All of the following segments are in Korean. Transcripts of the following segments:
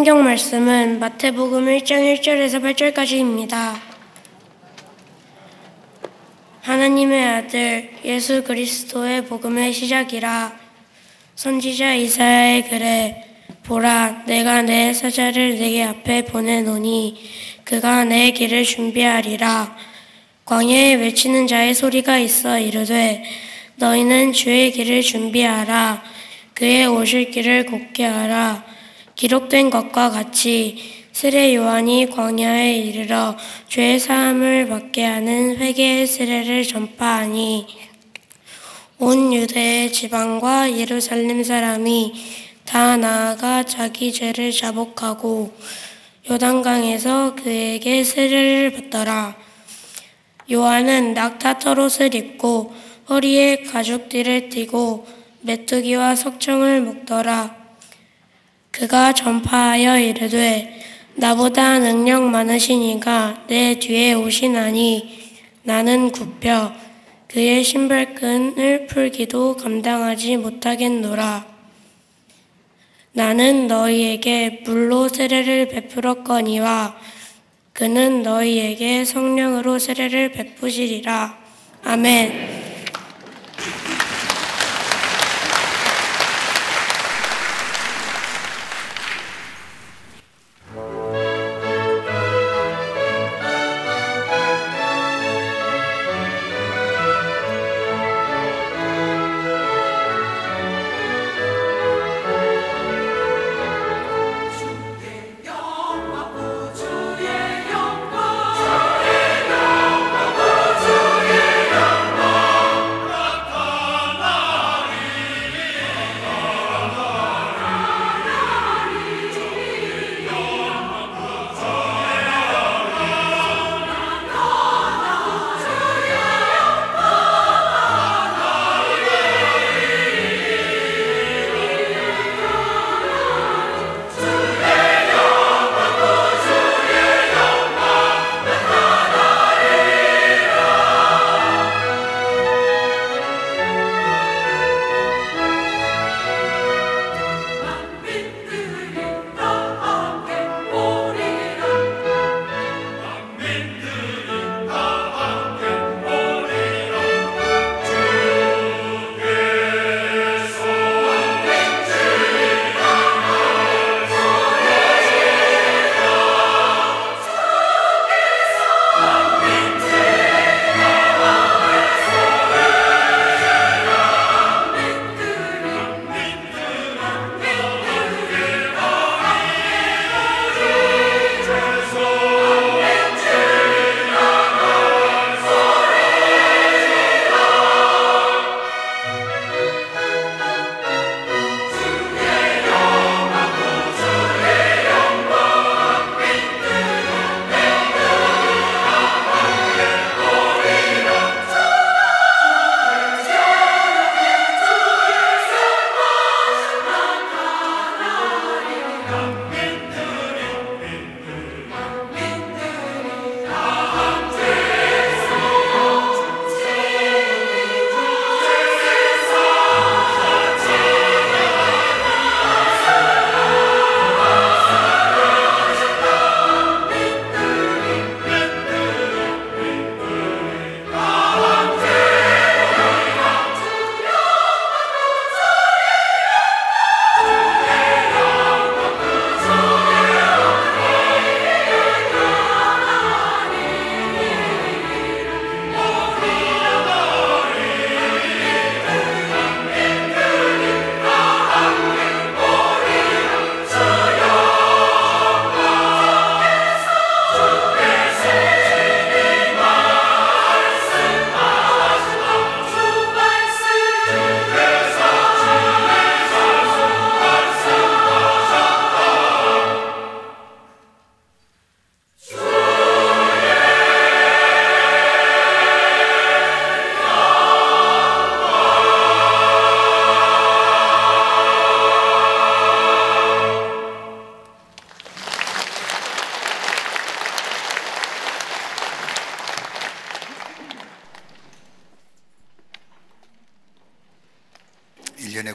성경 말씀은 마태복음 1장 1절에서 8절까지입니다. 하나님의 아들 예수 그리스도의 복음의 시작이라. 선지자 이사야의 글에 보라, 내가 내 사자를 네게 앞에 보내노니 그가 내 길을 준비하리라. 광야에 외치는 자의 소리가 있어 이르되 너희는 주의 길을 준비하라. 그의 오실 길을 곧게 하라. 기록된 것과 같이 세례 요한이 광야에 이르러 죄 사함을 받게 하는 회개의 세례를 전파하니 온 유대의 지방과 예루살렘 사람이 다 나아가 자기 죄를 자복하고 요단강에서 그에게 세례를 받더라. 요한은 낙타털옷을 입고 허리에 가죽띠를 띠고 메뚜기와 석청을 묶더라. 그가 전파하여 이르되 나보다 능력 많으신 이가 내 뒤에 오시나니 나는 굽혀 그의 신발끈을 풀기도 감당하지 못하겠노라. 나는 너희에게 물로 세례를 베풀었거니와 그는 너희에게 성령으로 세례를 베푸시리라. 아멘.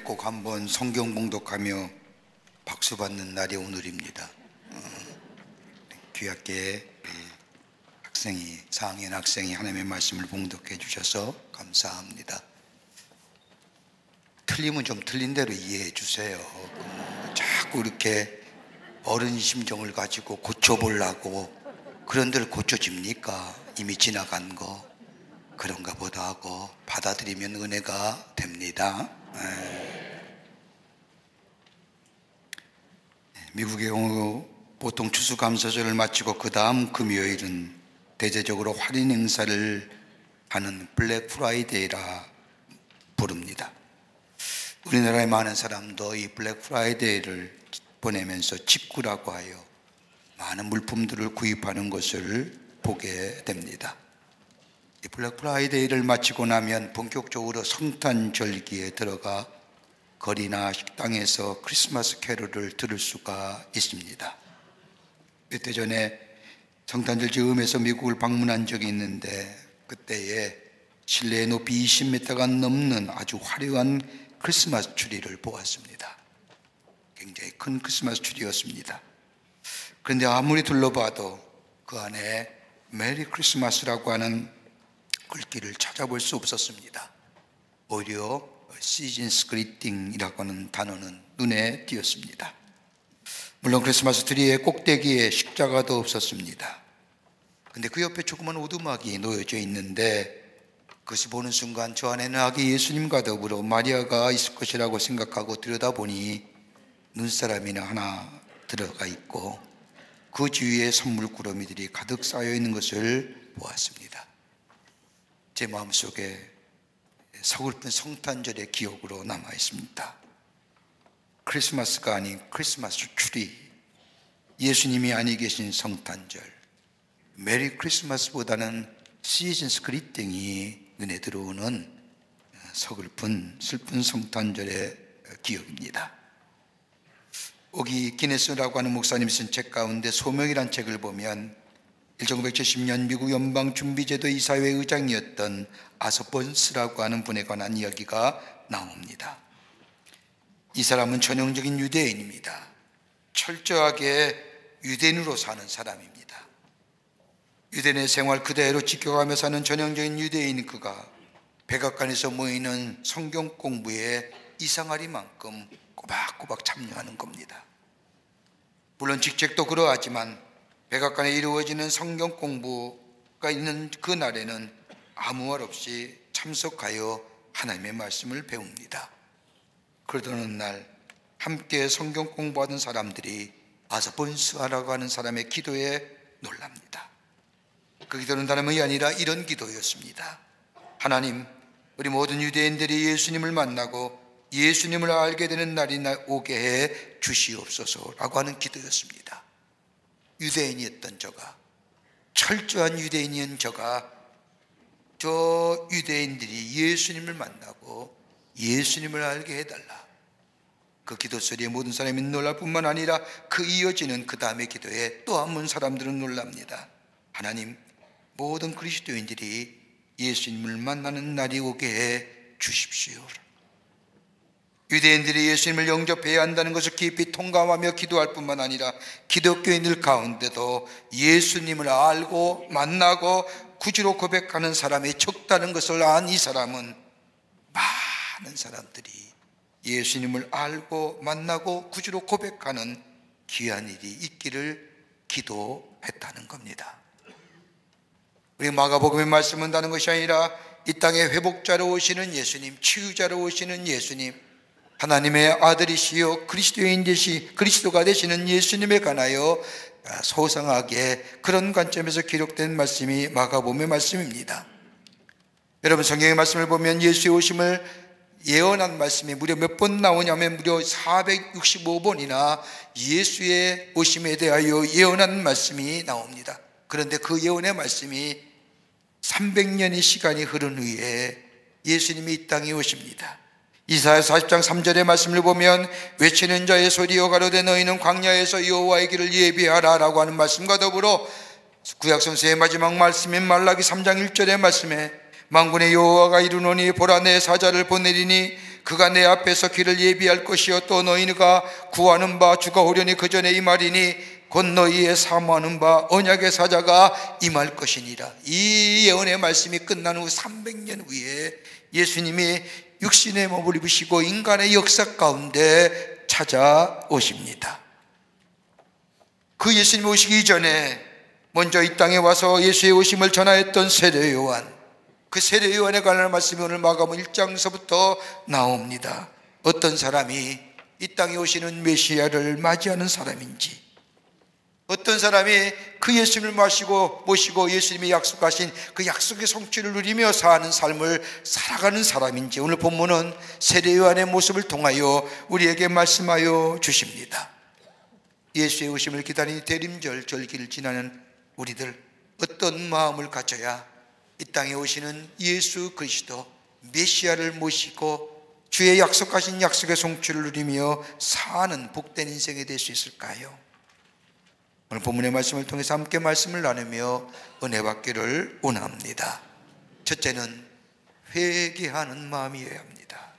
꼭 한번 성경 봉독하며 박수 받는 날이 오늘입니다. 귀하게 학생이 4학년 학생이 하나님의 말씀을 봉독해 주셔서 감사합니다. 틀리면 좀 틀린 대로 이해해 주세요. 자꾸 이렇게 어른 심정을 가지고 고쳐보려고 그런 데를 고쳐집니까? 이미 지나간 거 그런가 보다 하고 받아들이면 은혜가 됩니다. 미국의 경우 보통 추수감사절을 마치고 그 다음 금요일은 대대적으로 할인 행사를 하는 블랙 프라이데이라 부릅니다. 우리나라의 많은 사람도 이 블랙 프라이데이를 보내면서 직구라고 하여 많은 물품들을 구입하는 것을 보게 됩니다. 이 블랙 프라이데이를 마치고 나면 본격적으로 성탄절기에 들어가 거리나 식당에서 크리스마스 캐롤을 들을 수가 있습니다. 몇 해 전에 성탄절 즈음에서 미국을 방문한 적이 있는데 그때에 실내 높이 20m가 넘는 아주 화려한 크리스마스 트리를 보았습니다. 굉장히 큰 크리스마스 트리였습니다. 그런데 아무리 둘러봐도 그 안에 메리 크리스마스라고 하는 글귀를 찾아볼 수 없었습니다. 오히려 시즌스 그리팅이라고 하는 단어는 눈에 띄었습니다. 물론 크리스마스 트리의 꼭대기에 십자가도 없었습니다. 근데 그 옆에 조그만 오두막이 놓여져 있는데 그것이 보는 순간 저 안에는 아기 예수님과 더불어 마리아가 있을 것이라고 생각하고 들여다보니 눈사람이나 하나 들어가 있고 그 주위에 선물 꾸러미들이 가득 쌓여 있는 것을 보았습니다. 제 마음속에 서글픈 성탄절의 기억으로 남아 있습니다. 크리스마스가 아닌 크리스마스 트리, 예수님이 아니 계신 성탄절, 메리 크리스마스보다는 시즌스 그리팅이 눈에 들어오는 서글픈 슬픈 성탄절의 기억입니다. 오기 기네스라고 하는 목사님이 쓴 책 가운데 소명이란 책을 보면 1970년 미국 연방준비제도 이사회 의장이었던 아서번스라고 하는 분에 관한 이야기가 나옵니다. 이 사람은 전형적인 유대인입니다. 철저하게 유대인으로 사는 사람입니다. 유대인의 생활 그대로 지켜가며 사는 전형적인 유대인 그가 백악관에서 모이는 성경 공부에 이상하리만큼 꼬박꼬박 참여하는 겁니다. 물론 직책도 그러하지만 백악관에 이루어지는 성경 공부가 있는 그 날에는 아무 말 없이 참석하여 하나님의 말씀을 배웁니다. 그러던 어느 날 함께 성경 공부하던 사람들이 아서본스라고 하는 사람의 기도에 놀랍니다. 그 기도는 다름 아니라 이런 기도였습니다. 하나님, 우리 모든 유대인들이 예수님을 만나고 예수님을 알게 되는 날이 오게 해 주시옵소서라고 하는 기도였습니다. 유대인이었던 저가, 철저한 유대인이었던 저가 저 유대인들이 예수님을 만나고 예수님을 알게 해달라. 그 기도 소리에 모든 사람이 놀랄 뿐만 아니라 그 이어지는 그 다음의 기도에 또 한 번 사람들은 놀랍니다. 하나님, 모든 그리스도인들이 예수님을 만나는 날이 오게 해 주십시오. 유대인들이 예수님을 영접해야 한다는 것을 깊이 통감하며 기도할 뿐만 아니라 기독교인들 가운데도 예수님을 알고 만나고 구주로 고백하는 사람이 적다는 것을 안 이 사람은 많은 사람들이 예수님을 알고 만나고 구주로 고백하는 귀한 일이 있기를 기도했다는 겁니다. 우리 마가복음의 말씀은 다른 것이 아니라 이 땅에 회복자로 오시는 예수님, 치유자로 오시는 예수님, 하나님의 아들이시요 그리스도가 되시는 예수님에 관하여 소상하게 그런 관점에서 기록된 말씀이 마가복음의 말씀입니다. 여러분, 성경의 말씀을 보면 예수의 오심을 예언한 말씀이 무려 몇 번 나오냐면 무려 465번이나 예수의 오심에 대하여 예언한 말씀이 나옵니다. 그런데 그 예언의 말씀이 300년의 시간이 흐른 후에 예수님이 이 땅에 오십니다. 이사야 40장 3절의 말씀을 보면 외치는 자의 소리여 가로되 너희는 광야에서 여호와의 길을 예비하라 라고 하는 말씀과 더불어 구약성서의 마지막 말씀인 말라기 3장 1절의 말씀에 만군의 여호와가 이르노니 보라 내 사자를 보내리니 그가 내 앞에서 길을 예비할 것이요 또 너희가 구하는 바 주가 오려니 그 전에 이 말이니 곧 너희의 사모하는 바 언약의 사자가 임할 것이니라. 이 예언의 말씀이 끝난 후 300년 후에 예수님이 육신의 몸을 입으시고 인간의 역사 가운데 찾아오십니다. 그 예수님 오시기 전에 먼저 이 땅에 와서 예수의 오심을 전하였던 세례 요한, 그 세례 요한에 관한 말씀이 오늘 마가복음 1장서부터 나옵니다. 어떤 사람이 이 땅에 오시는 메시아를 맞이하는 사람인지, 어떤 사람이 그 예수님을 모시고 예수님이 약속하신 그 약속의 성취를 누리며 사는 삶을 살아가는 사람인지 오늘 본문은 세례 요한의 모습을 통하여 우리에게 말씀하여 주십니다. 예수의 오심을 기다리는 대림절 절기를 지나는 우리들, 어떤 마음을 가져야 이 땅에 오시는 예수 그리스도 메시아를 모시고 주의 약속하신 약속의 성취를 누리며 사는 복된 인생이 될 수 있을까요? 오늘 본문의 말씀을 통해서 함께 말씀을 나누며 은혜 받기를 원합니다. 첫째는 회개하는 마음이어야 합니다.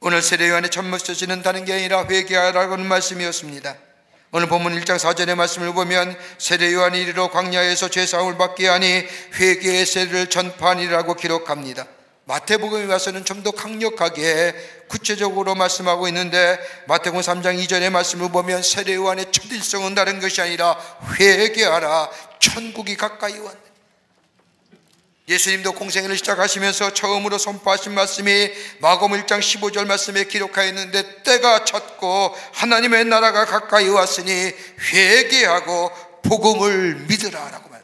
오늘 세례 요한의 첫 메시지는 다른 게 아니라 회개하라는 말씀이었습니다. 오늘 본문 1장 4절의 말씀을 보면 세례 요한이 이르러 광야에서 죄사함을 받게 하니 회개의 세례를 전파하니라고 기록합니다. 마태복음에 와서는 좀 더 강력하게 구체적으로 말씀하고 있는데 마태복음 3장 2절의 말씀을 보면 세례 요한의 첫 일성은 다른 것이 아니라 회개하라, 천국이 가까이 왔다. 예수님도 공생애를 시작하시면서 처음으로 선포하신 말씀이 마가복음 1장 15절 말씀에 기록하여 있는데 때가 찼고 하나님의 나라가 가까이 왔으니 회개하고 복음을 믿으라 라고 말합니다.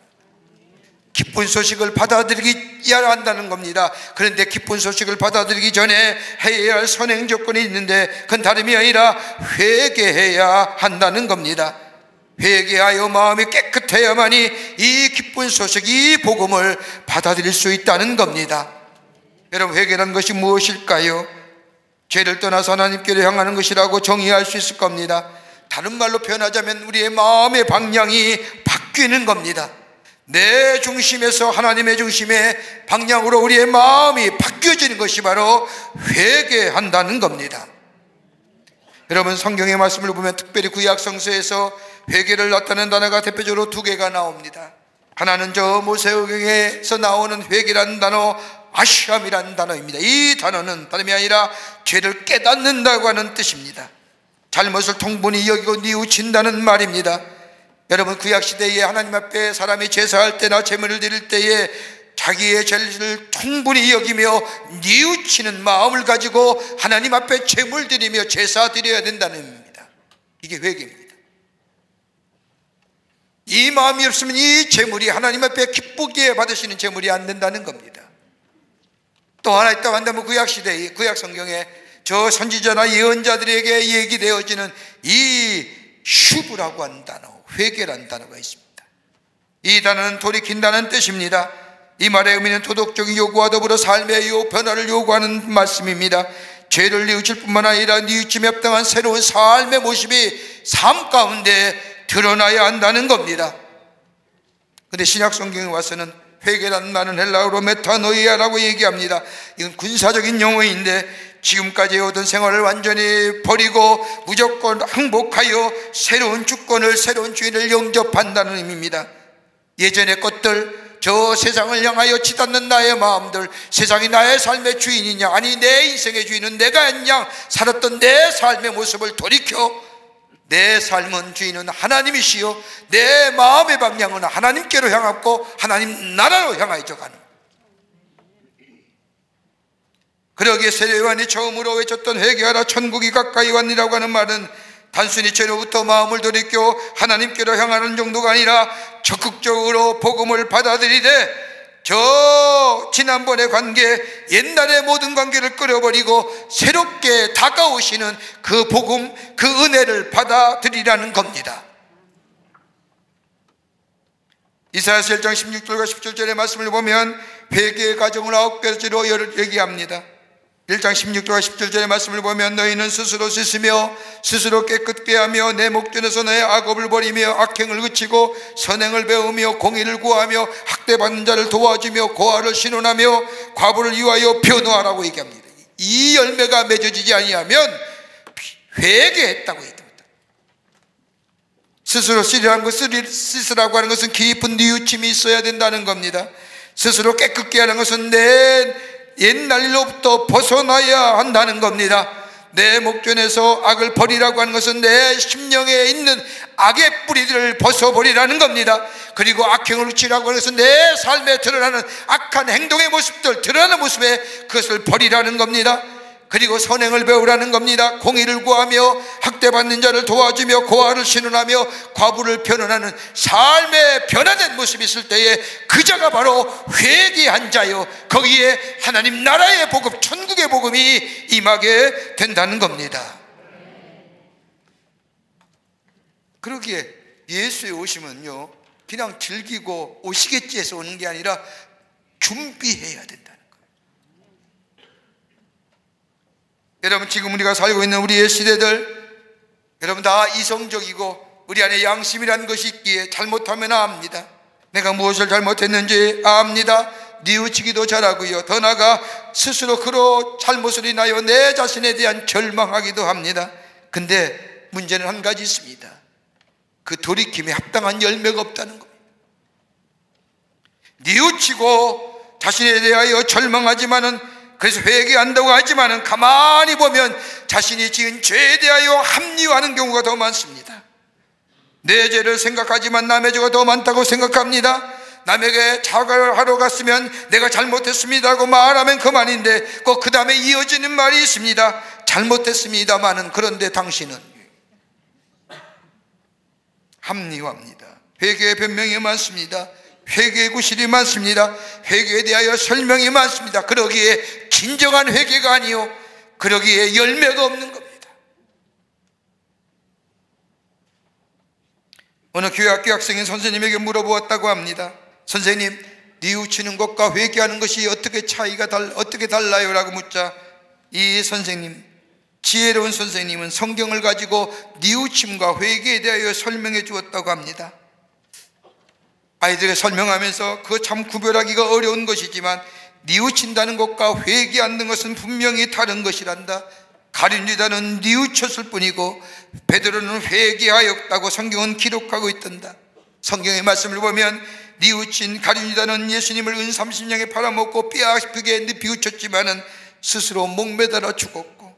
기쁜 소식을 받아들이기야 한다는 겁니다. 그런데 기쁜 소식을 받아들이기 전에 해야 할 선행 조건이 있는데 그건 다름이 아니라 회개해야 한다는 겁니다. 회개하여 마음이 깨끗해야만이 이 기쁜 소식, 이 복음을 받아들일 수 있다는 겁니다. 여러분, 회개라는 것이 무엇일까요? 죄를 떠나서 하나님께로 향하는 것이라고 정의할 수 있을 겁니다. 다른 말로 표현하자면 우리의 마음의 방향이 바뀌는 겁니다. 내 중심에서 하나님의 중심의 방향으로 우리의 마음이 바뀌어지는 것이 바로 회개한다는 겁니다. 여러분, 성경의 말씀을 보면 특별히 구약 성서에서 회개를 나타내는 단어가 대표적으로 두 개가 나옵니다. 하나는 저 모세오경에서 나오는 회개라는 단어, 아시함이라는 단어입니다. 이 단어는 다름이 아니라 죄를 깨닫는다고 하는 뜻입니다. 잘못을 통분히 여기고 뉘우친다는 말입니다. 여러분, 구약시대에 하나님 앞에 사람이 제사할 때나 제물을 드릴 때에 자기의 죄를 충분히 여기며 뉘우치는 마음을 가지고 하나님 앞에 제물 드리며 제사 드려야 된다는 의미입니다. 이게 회개입니다. 이 마음이 없으면 이 제물이 하나님 앞에 기쁘게 받으시는 제물이 안 된다는 겁니다. 또 하나 있다고 한다면 구약시대에, 구약성경에 저 선지자나 예언자들에게 얘기되어지는 이 슈브라고 하는 단어, 회개라는 단어가 있습니다. 이 단어는 돌이킨다는 뜻입니다. 이 말의 의미는 도덕적인 요구와 더불어 삶의 변화를 요구하는 말씀입니다. 죄를 뉘우칠 뿐만 아니라 뉘우침에 합당한 새로운 삶의 모습이 삶 가운데 드러나야 한다는 겁니다. 그런데 신약 성경에 와서는 회개라는 말은 헬라어로 메타노이아라고 얘기합니다. 이건 군사적인 용어인데 지금까지 해오던 생활을 완전히 버리고 무조건 항복하여 새로운 주권을, 새로운 주인을 영접한다는 의미입니다. 예전의 것들, 저 세상을 향하여 치닫는 나의 마음들, 세상이 나의 삶의 주인이냐, 아니 내 인생의 주인은 내가 아니냐, 살았던 내 삶의 모습을 돌이켜 내 삶은 주인은 하나님이시요 내 마음의 방향은 하나님께로 향하고 하나님 나라로 향하여 가는. 그러기에 세례 요한이 처음으로 외쳤던 회개하라 천국이 가까이 왔니라고 하는 말은 단순히 죄로부터 마음을 돌이켜 하나님께로 향하는 정도가 아니라 적극적으로 복음을 받아들이되 저 지난번의 관계, 옛날의 모든 관계를 끊어버리고 새롭게 다가오시는 그 복음, 그 은혜를 받아들이라는 겁니다. 이사야서 1장 16절과 17절의 말씀을 보면 회개의 과정을 9가지로 얘기합니다. 1장 16절과 17절의 말씀을 보면 너희는 스스로 씻으며 스스로 깨끗게 하며 내 목전에서 너의 악업을 버리며 악행을 그치고 선행을 배우며 공의를 구하며 학대받는 자를 도와주며 고아를 신원하며 과부를 위하여 변호하라고 얘기합니다. 이 열매가 맺어지지 아니하면 회개했다고 얘기합니다. 스스로 씻으라고 하는 것은 깊은 뉘우침이 있어야 된다는 겁니다. 스스로 깨끗게 하는 것은 내 옛날 일로부터 벗어나야 한다는 겁니다. 내 목전에서 악을 버리라고 하는 것은 내 심령에 있는 악의 뿌리들을 벗어버리라는 겁니다. 그리고 악행을 치라고 하는 것은 내 삶에 드러나는 악한 행동의 모습들, 드러나는 모습에 그것을 버리라는 겁니다. 그리고 선행을 배우라는 겁니다. 공의를 구하며 학대받는 자를 도와주며 고아를 신원하며 과부를 변호하는 삶의 변화된 모습이 있을 때에 그 자가 바로 회개한 자요, 거기에 하나님 나라의 복음, 천국의 복음이 임하게 된다는 겁니다. 그러기에 예수의 오심은요, 그냥 즐기고 오시겠지 해서 오는 게 아니라 준비해야 된다는 거예요. 여러분, 지금 우리가 살고 있는 우리의 시대들, 여러분 다 이성적이고 우리 안에 양심이라는 것이 있기에 잘못하면 압니다. 내가 무엇을 잘못했는지 압니다. 뉘우치기도 잘하고요, 더 나아가 스스로 그로 잘못을 인하여 내 자신에 대한 절망하기도 합니다. 근데 문제는 한 가지 있습니다. 그 돌이킴에 합당한 열매가 없다는 겁니다. 뉘우치고 자신에 대하여 절망하지만은, 그래서 회개한다고 하지만은 가만히 보면 자신이 지은 죄에 대하여 합리화하는 경우가 더 많습니다. 내 죄를 생각하지만 남의 죄가 더 많다고 생각합니다. 남에게 사과를 하러 갔으면 내가 잘못했습니다 하고 말하면 그만인데 꼭 그 다음에 이어지는 말이 있습니다. 잘못했습니다마는, 그런데 당신은 합리화합니다. 회개의 변명이 많습니다. 회개의 구실이 많습니다. 회개에 대하여 설명이 많습니다. 그러기에 진정한 회개가 아니요, 그러기에 열매가 없는 겁니다. 어느 교회 학교 학생이 선생님에게 물어보았다고 합니다. 선생님, 뉘우치는 것과 회개하는 것이 어떻게 달라요? 라고 묻자 이 선생님, 지혜로운 선생님은 성경을 가지고 뉘우침과 회개에 대하여 설명해 주었다고 합니다. 아이들에게 설명하면서 그거 참 구별하기가 어려운 것이지만 뉘우친다는 것과 회개하는 것은 분명히 다른 것이란다. 가룟 유다는 뉘우쳤을 뿐이고 베드로는 회개하였다고 성경은 기록하고 있단다. 성경의 말씀을 보면 뉘우친 가룟 유다는 예수님을 은 30냥에 팔아먹고 뼈아프게 비웃쳤지만은 스스로 목매달아 죽었고,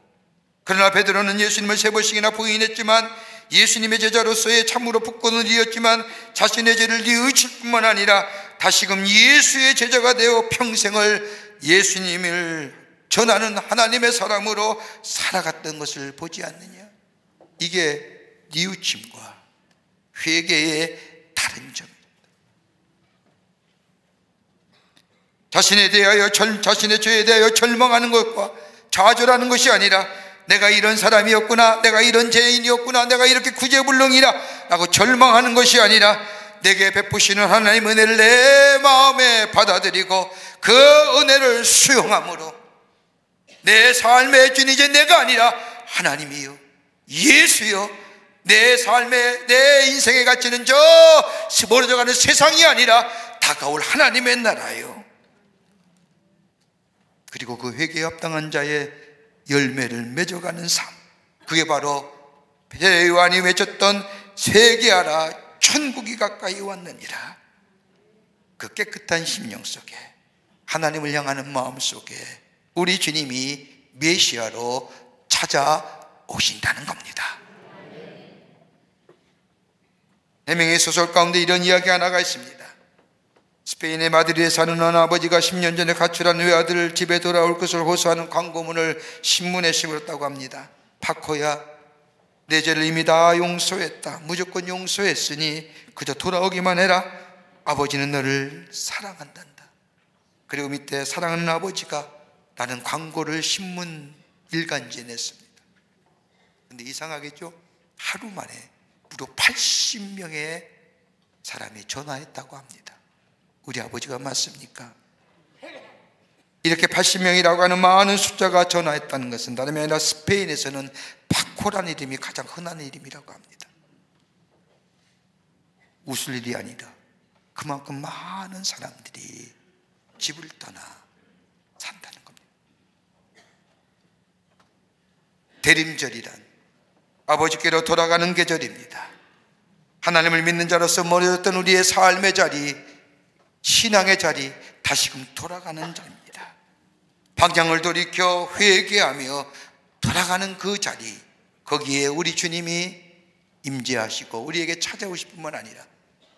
그러나 베드로는 예수님을 3번씩이나 부인했지만 예수님의 제자로서의 참으로 굳건을 이었지만 자신의 죄를 뉘우칠 뿐만 아니라 다시금 예수의 제자가 되어 평생을 예수님을 전하는 하나님의 사람으로 살아갔던 것을 보지 않느냐. 이게 뉘우침과 회개의 다른 점입니다. 자신에 대하여 자신의 죄에 대하여 절망하는 것과 좌절하는 것이 아니라 내가 이런 사람이었구나, 내가 이런 죄인이었구나, 내가 이렇게 구제불능이라 라고 절망하는 것이 아니라 내게 베푸시는 하나님의 은혜를 내 마음에 받아들이고 그 은혜를 수용함으로 내 삶의 주인, 이제 내가 아니라 하나님이요, 예수요, 내 삶의, 내 인생의 가치는 저 멀어져가는 세상이 아니라 다가올 하나님의 나라요. 그리고 그 회개에 합당한 자의 열매를 맺어가는 삶, 그게 바로 요한이 외쳤던 회개하라, 천국이 가까이 왔느니라. 그 깨끗한 심령 속에, 하나님을 향하는 마음 속에 우리 주님이 메시아로 찾아오신다는 겁니다. 해명의 소설 가운데 이런 이야기 하나가 있습니다. 스페인의 마드리드에 사는 어느 아버지가 10년 전에 가출한 외아들을 집에 돌아올 것을 호소하는 광고문을 신문에 심었다고 합니다. 파코야, 내 죄를 이미 다 용서했다. 무조건 용서했으니 그저 돌아오기만 해라. 아버지는 너를 사랑한단다. 그리고 밑에 사랑하는 아버지가 라는 광고를 신문 일간지에 냈습니다. 근데 이상하겠죠? 하루 만에 무려 80명의 사람이 전화했다고 합니다. 우리 아버지가 맞습니까? 이렇게 80명이라고 하는 많은 숫자가 전화했다는 것은 다름이 아니라 스페인에서는 파코라는 이름이 가장 흔한 이름이라고 합니다. 웃을 일이 아니라 그만큼 많은 사람들이 집을 떠나 산다는 겁니다. 대림절이란 아버지께로 돌아가는 계절입니다. 하나님을 믿는 자로서 멀어졌던 우리의 삶의 자리, 신앙의 자리, 다시금 돌아가는 자리입니다. 방향을 돌이켜 회개하며 돌아가는 그 자리, 거기에 우리 주님이 임재하시고 우리에게 찾아오실 뿐만 아니라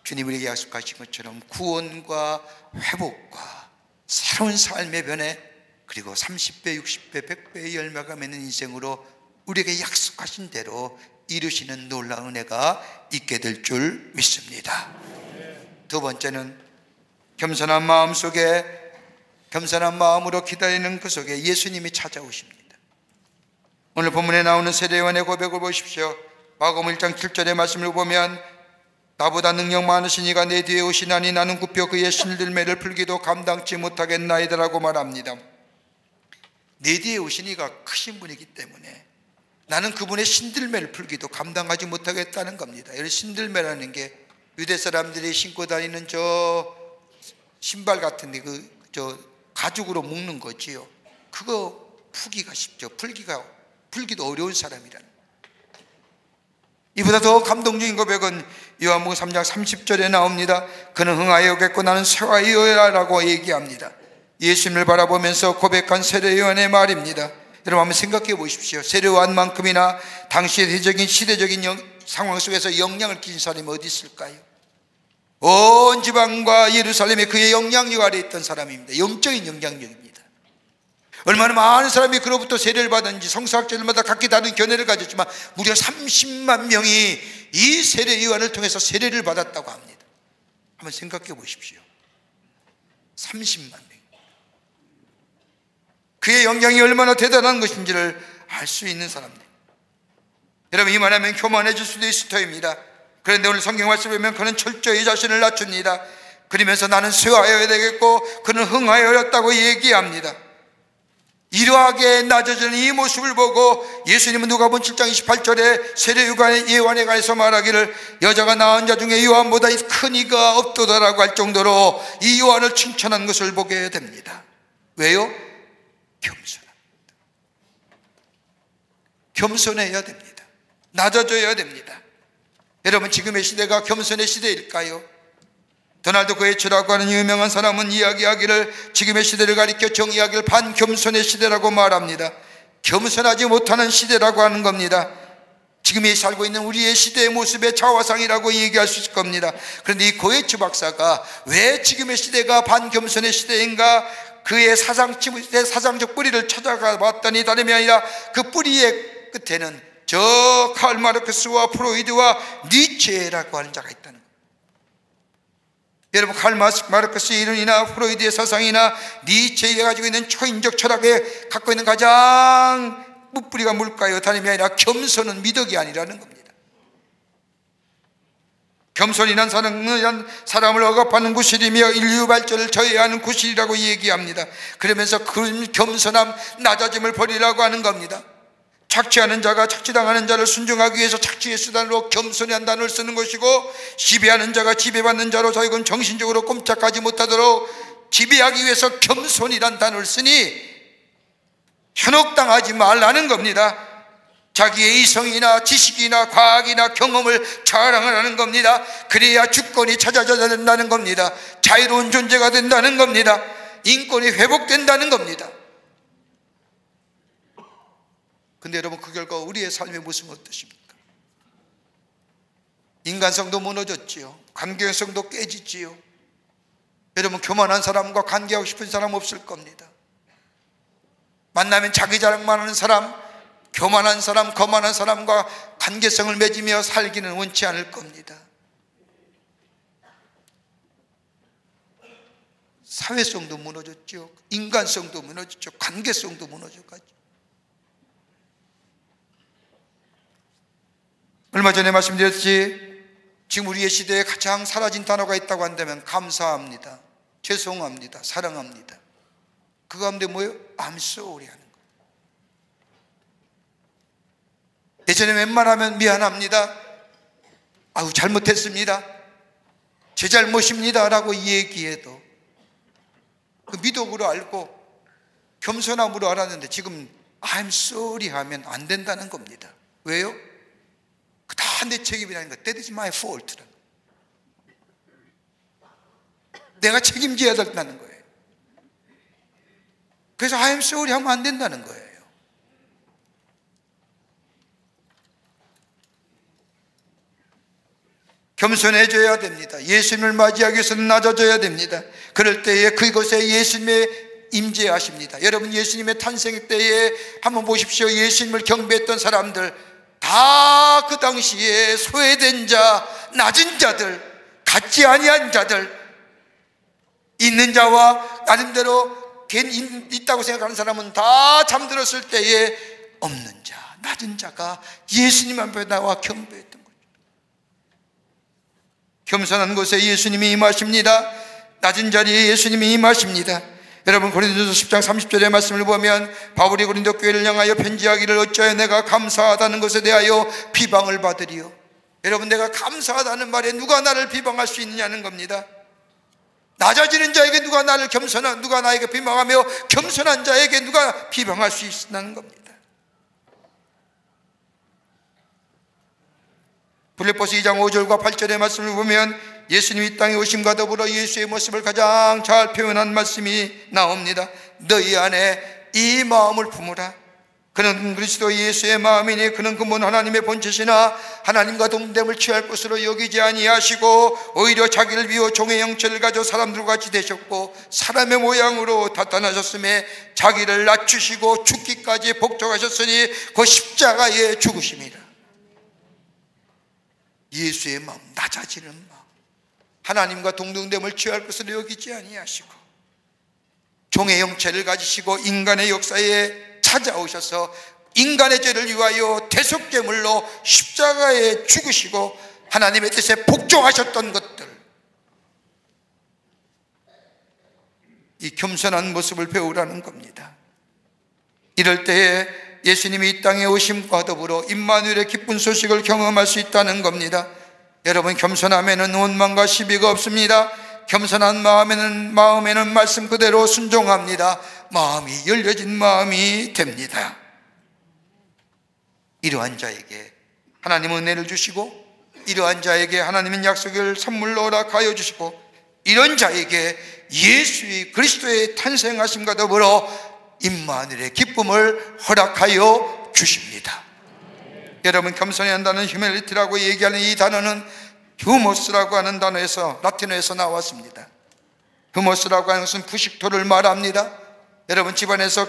주님이 우리에게 약속하신 것처럼 구원과 회복과 새로운 삶의 변해, 그리고 30배, 60배, 100배의 열매가 맺는 인생으로 우리에게 약속하신 대로 이루시는 놀라운 은혜가 있게 될 줄 믿습니다. 두 번째는 겸손한 마음 속에, 겸손한 마음으로 기다리는 그 속에 예수님이 찾아오십니다. 오늘 본문에 나오는 세례요한의 고백을 보십시오. 마가복음 1장 7절의 말씀을 보면 나보다 능력 많으신 이가 내 뒤에 오시나니 나는 굽혀 그의 신들매를 풀기도 감당치 못하겠나이다라고 말합니다. 내 뒤에 오신 이가 크신 분이기 때문에 나는 그분의 신들매를 풀기도 감당하지 못하겠다는 겁니다. 여기 신들매라는 게 유대 사람들이 신고 다니는 저 신발 같은데 저 가죽으로 묶는 거지요. 그거 풀기가 쉽죠. 풀기도 어려운 사람이라는. 이보다 더 감동적인 고백은 요한복음 3장 30절에 나옵니다. 그는 흥하여겠고 나는 쇠하여라라고 얘기합니다. 예수님을 바라보면서 고백한 세례요한의 말입니다. 여러분 한번 생각해 보십시오. 세례요한만큼이나 당시의 대적인 시대적인 상황 속에서 영향을 끼친 사람이 어디 있을까요? 온 지방과 예루살렘에 그의 영향력 아래 있던 사람입니다. 영적인 영향력입니다. 얼마나 많은 사람이 그로부터 세례를 받았는지 성서학자들마다 각기 다른 견해를 가졌지만 무려 30만 명이 이 세례 요한을 통해서 세례를 받았다고 합니다. 한번 생각해 보십시오. 30만 명. 그의 영향이 얼마나 대단한 것인지를 알 수 있는 사람들. 여러분 이만하면 교만해질 수도 있을 터입니다. 그런데 오늘 성경 말씀을 보면 그는 철저히 자신을 낮춥니다. 그러면서 나는 쇠하여야 되겠고 그는 흥하여였다고 얘기합니다. 이러하게 낮아지는 이 모습을 보고 예수님은 누가복음 7장 28절에 세례요한에 관해서 말하기를 여자가 낳은 자 중에 요한보다 큰 이가 없도다라고 할 정도로 이 요한을 칭찬한 것을 보게 됩니다. 왜요? 겸손합니다. 겸손해야 됩니다. 낮아져야 됩니다. 여러분 지금의 시대가 겸손의 시대일까요? 도널드 고에츠라고 하는 유명한 사람은 이야기하기를 지금의 시대를 가리켜 정의하기를 반겸손의 시대라고 말합니다. 겸손하지 못하는 시대라고 하는 겁니다. 지금 살고 있는 우리의 시대의 모습의 자화상이라고 얘기할 수 있을 겁니다. 그런데 이 고에츠 박사가 왜 지금의 시대가 반겸손의 시대인가, 그의 사상적 뿌리를 찾아가 봤더니 다름이 아니라 그 뿌리의 끝에는 저 칼 마르크스와 프로이드와 니체라고 하는 자가 있다는 겁니다. 여러분 칼 마르크스의 이론이나 프로이드의 사상이나 니체가 가지고 있는 초인적 철학에 갖고 있는 가장 뿌리가 뭘까요? 다름이 아니라 겸손은 미덕이 아니라는 겁니다. 겸손이란 사람을 억압하는 구실이며 인류 발전을 저해하는 구실이라고 얘기합니다. 그러면서 그 겸손함, 낮아짐을 버리라고 하는 겁니다. 착취하는 자가 착취당하는 자를 순종하기 위해서 착취의 수단으로 겸손이라는 단어를 쓰는 것이고, 지배하는 자가 지배받는 자로 자기는 정신적으로 꼼짝하지 못하도록 지배하기 위해서 겸손이라는 단어를 쓰니 현혹당하지 말라는 겁니다. 자기의 이성이나 지식이나 과학이나 경험을 자랑을 하는 겁니다. 그래야 주권이 찾아져야 된다는 겁니다. 자유로운 존재가 된다는 겁니다. 인권이 회복된다는 겁니다. 근데 여러분 그 결과 우리의 삶의 모습은 어떠십니까? 인간성도 무너졌지요. 관계성도 깨지지요. 여러분 교만한 사람과 관계하고 싶은 사람 없을 겁니다. 만나면 자기 자랑만 하는 사람, 교만한 사람, 거만한 사람과 관계성을 맺으며 살기는 원치 않을 겁니다. 사회성도 무너졌죠. 인간성도 무너졌죠. 관계성도 무너져가지고. 얼마 전에 말씀드렸지, 지금 우리의 시대에 가장 사라진 단어가 있다고 한다면 감사합니다, 죄송합니다, 사랑합니다. 그 가운데 뭐예요? I'm sorry 하는 거예요. 예전에 웬만하면 미안합니다, 아우 잘못했습니다, 제 잘못입니다 라고 얘기해도 그 미덕으로 알고 겸손함으로 알았는데 지금 I'm sorry 하면 안 된다는 겁니다. 왜요? 다 내 책임이라는 거. That is my fault. 내가 책임져야 된다는 거예요. 그래서 I am sorry 하면 안 된다는 거예요. 겸손해져야 됩니다. 예수님을 맞이하기 위해서는 낮아져야 됩니다. 그럴 때에 그곳에 예수님의 임재하십니다. 여러분, 예수님의 탄생 때에 한번 보십시오. 예수님을 경배했던 사람들 다 그 당시에 소외된 자, 낮은 자들, 같지 아니한 자들, 있는 자와 나름대로 있다고 생각하는 사람은 다 잠들었을 때에 없는 자, 낮은 자가 예수님 앞에 나와 경배했던 거죠. 겸손한 곳에 예수님이 임하십니다. 낮은 자리에 예수님이 임하십니다. 여러분, 고린도서 10장 30절의 말씀을 보면 바울이 고린도 교회를 향하여 편지하기를 어찌하여 내가 감사하다는 것에 대하여 비방을 받으리요. 여러분, 내가 감사하다는 말에 누가 나를 비방할 수 있느냐는 겁니다. 낮아지는 자에게 누가 나에게 비방하며 겸손한 자에게 누가 비방할 수 있다는 겁니다. 빌립보서 2장 5절과 8절의 말씀을 보면 예수님이 이 땅에 오심과 더불어 예수의 모습을 가장 잘 표현한 말씀이 나옵니다. 너희 안에 이 마음을 품으라. 그는 그리스도 예수의 마음이니 그는 근본 하나님의 본체시나 하나님과 동됨을 취할 것으로 여기지 아니하시고 오히려 자기를 비워 종의 형체를 가져 사람들과 같이 되셨고 사람의 모양으로 나타나셨음에 자기를 낮추시고 죽기까지 복종하셨으니 그 십자가에 죽으심이라. 예수의 마음, 낮아지는 마음, 하나님과 동등됨을 취할 것으로 여기지 아니하시고 종의 형체를 가지시고 인간의 역사에 찾아오셔서 인간의 죄를 위하여 대속제물로 십자가에 죽으시고 하나님의 뜻에 복종하셨던 것들, 이 겸손한 모습을 배우라는 겁니다. 이럴 때에 예수님이 이 땅에 오심과 더불어 임마누엘의 기쁜 소식을 경험할 수 있다는 겁니다. 여러분, 겸손함에는 원망과 시비가 없습니다. 겸손한 마음에는 말씀 그대로 순종합니다. 마음이 열려진 마음이 됩니다. 이러한 자에게 하나님은 은혜를 주시고 이러한 자에게 하나님은 약속을 선물로 허락하여 주시고 이런 자에게 예수의 그리스도의 탄생하심과 더불어 임마누엘의 기쁨을 허락하여 주십니다. 여러분, 겸손히 한다는 휴밀리티라고 얘기하는 이 단어는 휴모스라고 하는 단어에서 라틴어에서 나왔습니다. 휴모스라고 하는 것은 부식토를 말합니다. 여러분, 집안에서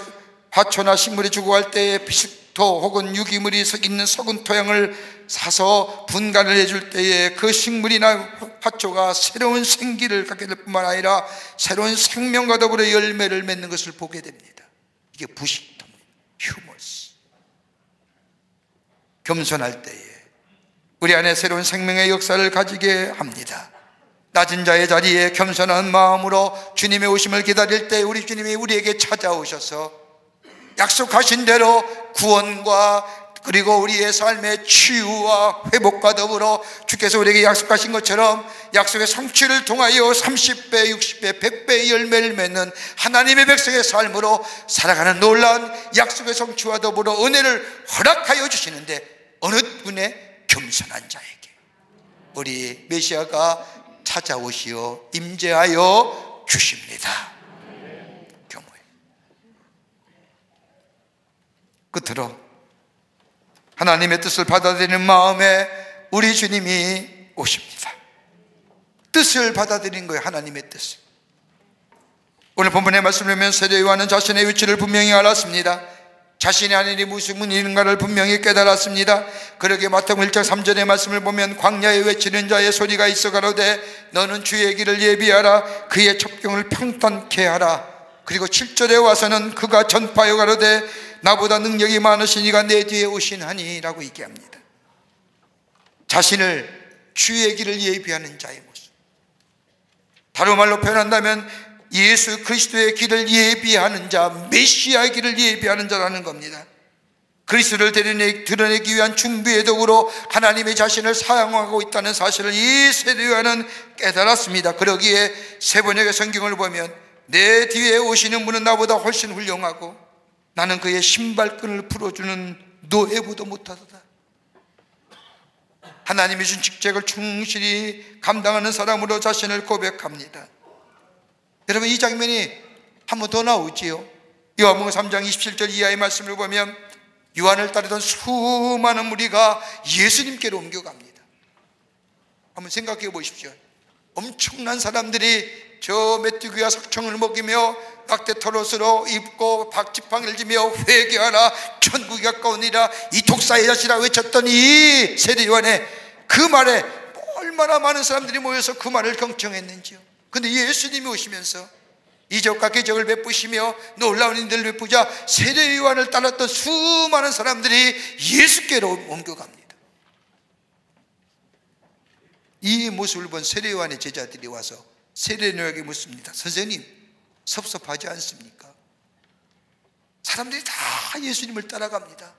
화초나 식물이 죽어갈 때에 부식토 혹은 유기물이 있는 썩은 토양을 사서 분간을 해줄 때에 그 식물이나 화초가 새로운 생기를 갖게 될 뿐만 아니라 새로운 생명과 더불어 열매를 맺는 것을 보게 됩니다. 이게 부식토입니다. 휴머스. 겸손할 때에 우리 안에 새로운 생명의 역사를 가지게 합니다. 낮은 자의 자리에 겸손한 마음으로 주님의 오심을 기다릴 때 우리 주님이 우리에게 찾아오셔서 약속하신 대로 구원과 그리고 우리의 삶의 치유와 회복과 더불어 주께서 우리에게 약속하신 것처럼 약속의 성취를 통하여 30배, 60배, 100배의 열매를 맺는 하나님의 백성의 삶으로 살아가는 놀라운 약속의 성취와 더불어 은혜를 허락하여 주시는데 어느 분의 겸손한 자에게 우리 메시아가 찾아오시어 임재하여 주십니다. 경고해. 끝으로 하나님의 뜻을 받아들이는 마음에 우리 주님이 오십니다. 뜻을 받아들이는 거예요. 하나님의 뜻을. 오늘 본문의 말씀을 보면 세례 요한은 자신의 위치를 분명히 알았습니다. 자신이 아닌 일이 무슨 일인가를 분명히 깨달았습니다. 그러게 마태복음 1장 3절의 말씀을 보면 광야에 외치는 자의 소리가 있어 가로되 너는 주의 길을 예비하라 그의 첩경을 평탄케 하라. 그리고 7절에 와서는 그가 전파하여 가로되 나보다 능력이 많으시니가 내 뒤에 오시나니 라고 얘기합니다. 자신을 주의 길을 예비하는 자의 모습, 다른 말로 표현한다면 예수 그리스도의 길을 예비하는 자, 메시아의 길을 예비하는 자라는 겁니다. 그리스도를 드러내기 위한 준비의 도구로 하나님의 자신을 사용하고 있다는 사실을 이 세례 요한은 깨달았습니다. 그러기에 세번역의 성경을 보면 내 뒤에 오시는 분은 나보다 훨씬 훌륭하고 나는 그의 신발끈을 풀어주는 노예보도 못하도다. 하나님이 주신 직책을 충실히 감당하는 사람으로 자신을 고백합니다. 여러분, 이 장면이 한 번 더 나오지요. 요한복음 3장 27절 이하의 말씀을 보면 요한을 따르던 수많은 무리가 예수님께로 옮겨갑니다. 한번 생각해 보십시오. 엄청난 사람들이 저 메뚜기와 석청을 먹이며 낙태 털옷으로 입고 박지팡이를 지며 회개하라, 천국이 가까우니라, 이 독사의 자식이라 외쳤던 이 세례 요한의 그 말에 얼마나 많은 사람들이 모여서 그 말을 경청했는지요. 그런데 예수님이 오시면서 이적과 기적을 베푸시며 놀라운 일들을 베푸자 세례 요한을 따랐던 수많은 사람들이 예수께로 옮겨갑니다. 이 모습을 본 세례 요한의 제자들이 와서 세례 요한에게 묻습니다. 선생님, 섭섭하지 않습니까? 사람들이 다 예수님을 따라갑니다.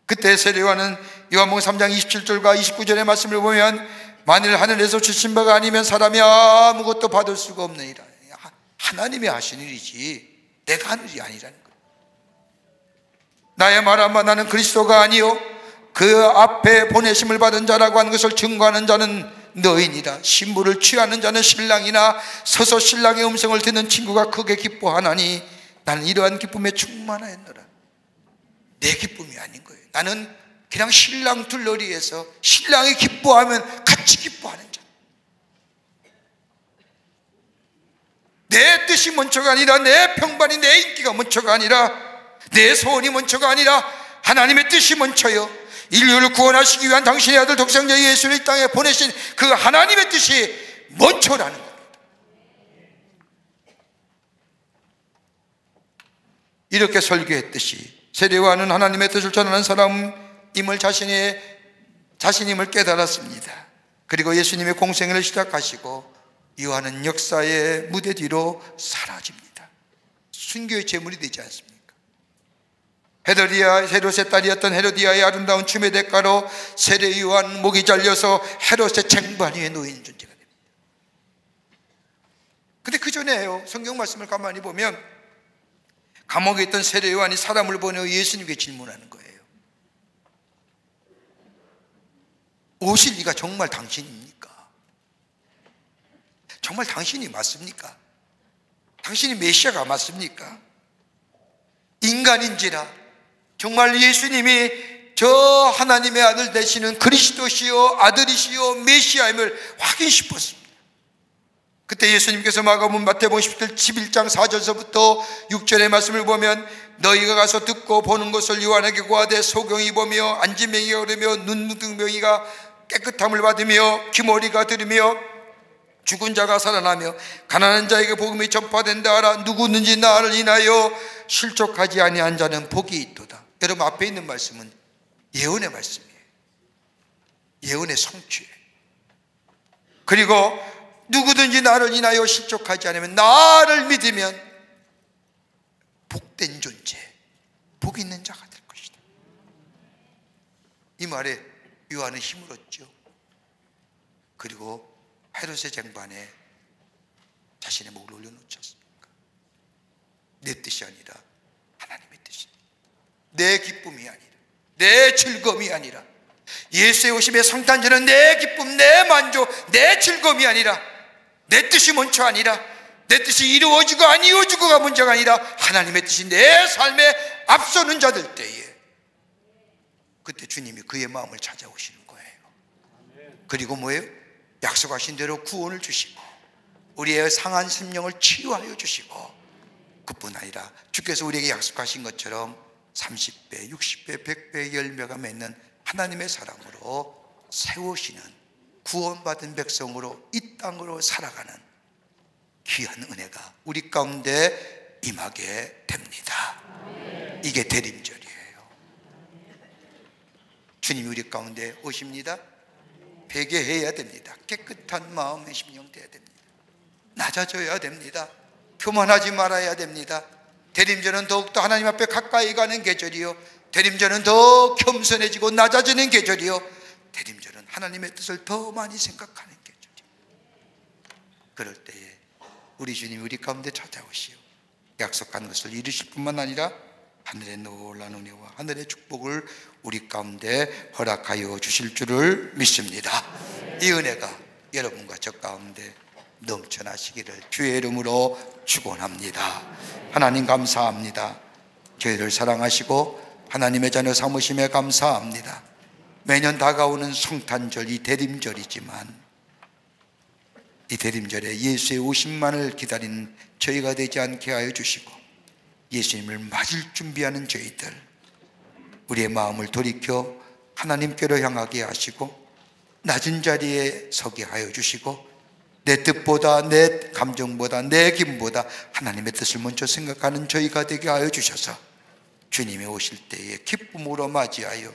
그때 세례 요한은 요한복음 3장 27절과 29절의 말씀을 보면 만일 하늘에서 주신 바가 아니면 사람이 아무것도 받을 수가 없느니라. 하나님이 하신 일이지 내가 하는 일이 아니라는 거예요. 나의 말 한마 나는 그리스도가 아니요 그 앞에 보내심을 받은 자라고 하는 것을 증거하는 자는 너희니라. 신부를 취하는 자는 신랑이나 서서 신랑의 음성을 듣는 친구가 크게 기뻐하나니 나는 이러한 기쁨에 충만하였노라. 내 기쁨이 아닌 거예요. 나는 그냥 신랑 둘러리에서 신랑이 기뻐하면 같이 기뻐하는 자. 내 뜻이 먼저가 아니라, 내 평판이, 내 인기가 먼저가 아니라, 내 소원이 먼저가 아니라 하나님의 뜻이 먼저요. 인류를 구원하시기 위한 당신의 아들 독생자 예수를 이 땅에 보내신 그 하나님의 뜻이 먼저라는 겁니다. 이렇게 설교했듯이 세례 요한은 하나님의 뜻을 전하는 사람임을 자신임을 깨달았습니다. 그리고 예수님의 공생애를 시작하시고 요한은 역사의 무대 뒤로 사라집니다. 순교의 제물이 되지 않습니까? 헤롯의 딸이었던 헤로디아의 아름다운 춤의 대가로 세례 요한 목이 잘려서 헤롯의 쟁반 위에 놓인 존재가 됩니다. 근데 그 전에요, 성경 말씀을 가만히 보면 감옥에 있던 세례 요한이 사람을 보내어 예수님께 질문하는 거예요. 오실 이가 정말 당신입니까? 정말 당신이 맞습니까? 당신이 메시아가 맞습니까? 인간인지라 정말 예수님이 저 하나님의 아들 되시는 그리스도시요 아들이시요 메시아임을 확인 싶었습니다. 그때 예수님께서 마가복음 마태복음 11장 4절서부터 6절의 말씀을 보면 너희가 가서 듣고 보는 것을 요한에게 고하되 소경이 보며 안진뱅이가 오르며 눈무등병이가 깨끗함을 받으며 귀머리가 들으며 죽은 자가 살아나며 가난한 자에게 복음이 전파된다 하라. 누구든지 나를 인하여 실족하지 아니한 자는 복이 있도다. 여러분, 앞에 있는 말씀은 예언의 말씀이에요. 예언의 성취예요. 그리고 누구든지 나를 인하여 실족하지 않으면, 나를 믿으면 복된 존재, 복 있는 자가 될 것이다. 이 말에 요한은 힘을 얻죠. 그리고 헤롯의 쟁반에 자신의 목을 올려놓지 않습니까? 내 뜻이 아니라 하나님의 뜻입니다. 내 기쁨이 아니라, 내 즐거움이 아니라, 예수의 오심의 성탄절은 내 기쁨, 내 만족, 내 즐거움이 아니라, 내 뜻이 먼저 아니라, 내 뜻이 이루어지고 안 이루어지고가 문제가 아니라 하나님의 뜻이 내 삶에 앞서는 자들 때에 그때 주님이 그의 마음을 찾아오시는 거예요. 그리고 뭐예요? 약속하신 대로 구원을 주시고 우리의 상한 심령을 치유하여 주시고, 그뿐 아니라 주께서 우리에게 약속하신 것처럼 30배, 60배, 100배의 열매가 맺는 하나님의 사랑으로 세우시는 구원받은 백성으로 이 땅으로 살아가는 귀한 은혜가 우리 가운데 임하게 됩니다. 이게 대림절이에요. 주님이 우리 가운데 오십니다. 회개해야 됩니다. 깨끗한 마음의 심령 되어야 됩니다. 낮아져야 됩니다. 교만하지 말아야 됩니다. 대림절은 더욱더 하나님 앞에 가까이 가는 계절이요, 대림절은 더 겸손해지고 낮아지는 계절이요, 대림절은 하나님의 뜻을 더 많이 생각하는 계절이요. 그럴 때에 우리 주님이 우리 가운데 찾아오시오 약속한 것을 이루실 뿐만 아니라 하늘의 놀라운 은혜와 하늘의 축복을 우리 가운데 허락하여 주실 줄을 믿습니다. 이 은혜가 여러분과 저 가운데 넘쳐나시기를 주의 이름으로 축원합니다. 하나님 감사합니다. 저희를 사랑하시고 하나님의 자녀 삼으심에 감사합니다. 매년 다가오는 성탄절, 이 대림절이지만 이 대림절에 예수의 오심만을 기다리는 저희가 되지 않게 하여 주시고 예수님을 맞을 준비하는 저희들, 우리의 마음을 돌이켜 하나님께로 향하게 하시고 낮은 자리에 서게 하여 주시고 내 뜻보다, 내 감정보다, 내 기분보다 하나님의 뜻을 먼저 생각하는 저희가 되게 하여 주셔서 주님이 오실 때에 기쁨으로 맞이하여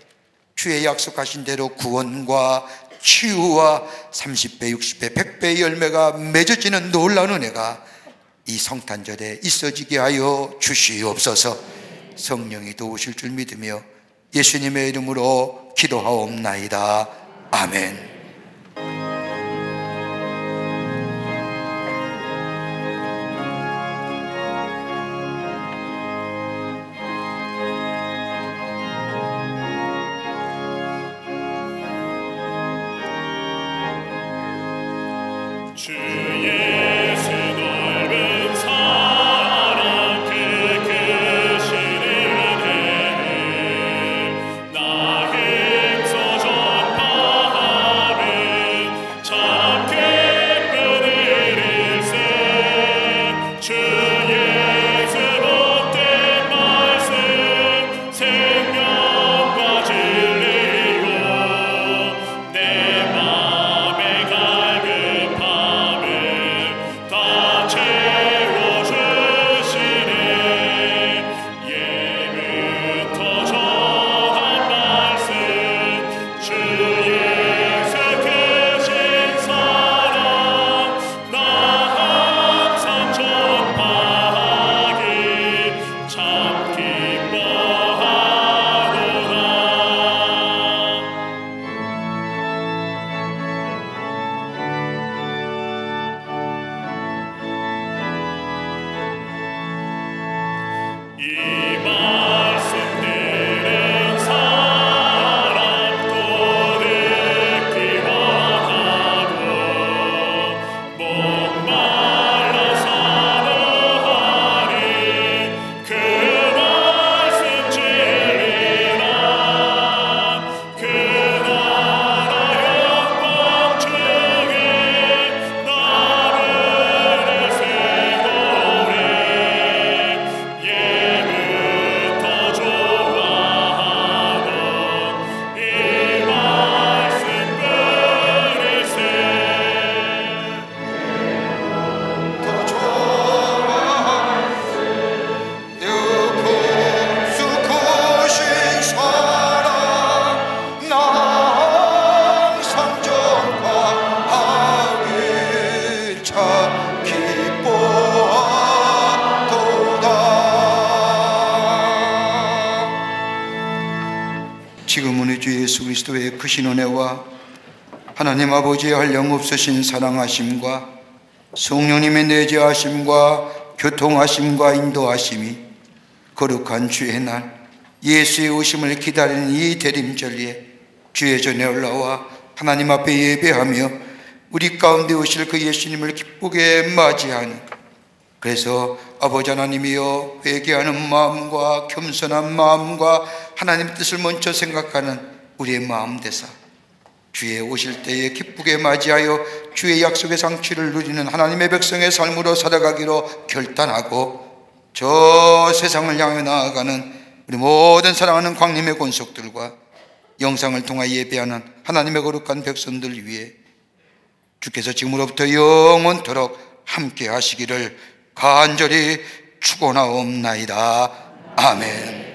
주의 약속하신 대로 구원과 치유와 30배, 60배, 100배의 열매가 맺어지는 놀라운 은혜가 이 성탄절에 있어지게 하여 주시옵소서. 성령이 도우실 줄 믿으며 예수님의 이름으로 기도하옵나이다. 아멘. 지금은 우리 주 예수 그리스도의 크신 은혜와 하나님 아버지의 한량없으신 사랑하심과 성령님의 내재하심과 교통하심과 인도하심이 거룩한 주의 날 예수의 오심을 기다리는 이 대림절에 주의 전에 올라와 하나님 앞에 예배하며 우리 가운데 오실 그 예수님을 기쁘게 맞이하는, 그래서 아버지 하나님이여 회개하는 마음과 겸손한 마음과 하나님의 뜻을 먼저 생각하는 우리의 마음 되사 주의 오실 때에 기쁘게 맞이하여 주의 약속의 상취를 누리는 하나님의 백성의 삶으로 살아가기로 결단하고 저 세상을 향해 나아가는 우리 모든 사랑하는 광림의 권속들과 영상을 통하여 예배하는 하나님의 거룩한 백성들 위해 주께서 지금으로부터 영원토록 함께 하시기를 간절히 축원하옵나이다. 아멘.